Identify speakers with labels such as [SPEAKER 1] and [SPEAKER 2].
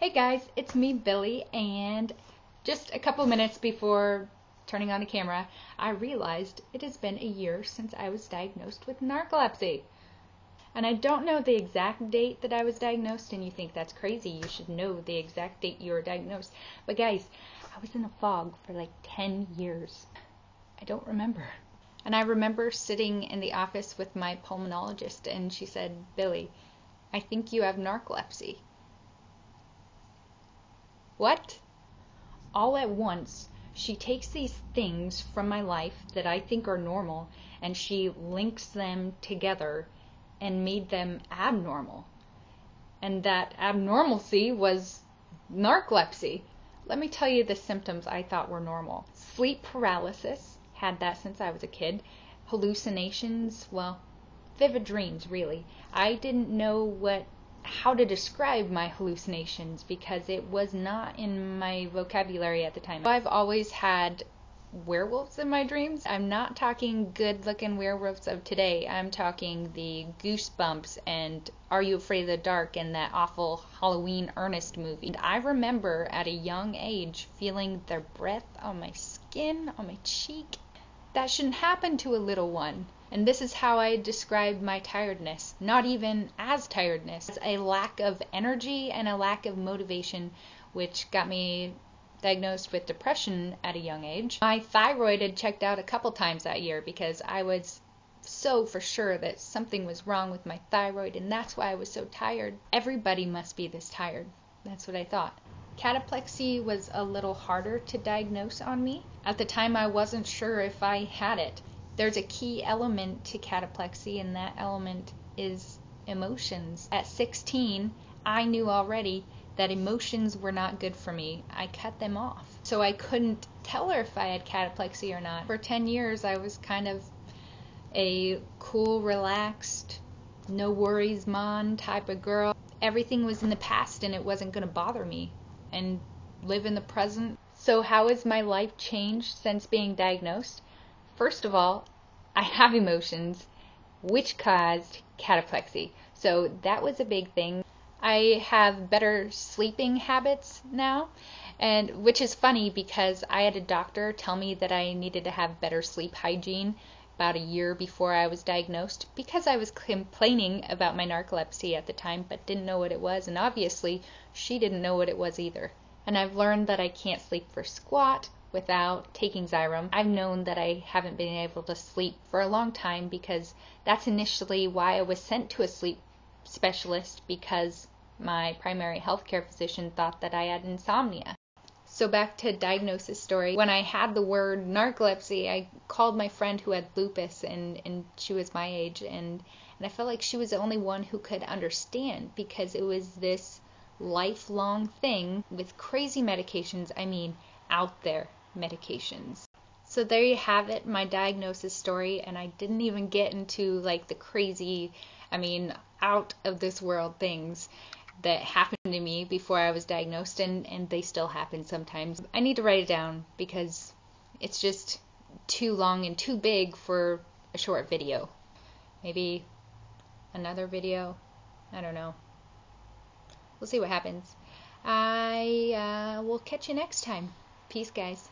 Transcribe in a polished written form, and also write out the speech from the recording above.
[SPEAKER 1] Hey guys, it's me, Billy, and just a couple minutes before turning on the camera, I realized it has been a year since I was diagnosed with narcolepsy. And I don't know the exact date that I was diagnosed, and you think that's crazy, you should know the exact date you were diagnosed. But guys, I was in a fog for like 10 years. I don't remember. And I remember sitting in the office with my pulmonologist, and she said, "Billy, I think you have narcolepsy." What? All at once, she takes these things from my life that I think are normal, and she links them together and made them abnormal. And that abnormalcy was narcolepsy. Let me tell you the symptoms I thought were normal. Sleep paralysis, had that since I was a kid. Hallucinations, well, vivid dreams, really. I didn't know how to describe my hallucinations because it was not in my vocabulary at the time. I've always had werewolves in my dreams. I'm not talking good-looking werewolves of today. I'm talking the Goosebumps and Are You Afraid of the Dark and that awful Halloween Ernest movie. And I remember at a young age feeling their breath on my skin, on my cheek. That shouldn't happen to a little one. And this is how I describe my tiredness. Not even as tiredness. It's a lack of energy and a lack of motivation, which got me diagnosed with depression at a young age. My thyroid had checked out a couple times that year because I was so for sure that something was wrong with my thyroid, and that's why I was so tired. Everybody must be this tired. That's what I thought. Cataplexy was a little harder to diagnose on me. At the time, I wasn't sure if I had it. There's a key element to cataplexy, and that element is emotions. At 16, I knew already that emotions were not good for me. I cut them off. So I couldn't tell her if I had cataplexy or not. For 10 years, I was kind of a cool, relaxed, no worries, mon type of girl. Everything was in the past, and it wasn't going to bother me. And live in the present. So how has my life changed since being diagnosed? First of all, I have emotions, which caused cataplexy. So that was a big thing. I have better sleeping habits now, and which is funny because I had a doctor tell me that I needed to have better sleep hygiene about a year before I was diagnosed because I was complaining about my narcolepsy at the time but didn't know what it was, and obviously she didn't know what it was either. And I've learned that I can't sleep for squat without taking Xyrem. I've known that I haven't been able to sleep for a long time because that's initially why I was sent to a sleep specialist, because my primary healthcare physician thought that I had insomnia. So back to diagnosis story. When I had the word narcolepsy, I called my friend who had lupus, and she was my age, and I felt like she was the only one who could understand because it was this lifelong thing with crazy medications. I mean, out there medications. So there you have it, my diagnosis story, and I didn't even get into like the crazy, out of this world things that happened to me before I was diagnosed, and they still happen sometimes. I need to write it down because it's just too long and too big for a short video. Maybe another video? I don't know. We'll see what happens. I will catch you next time. Peace, guys.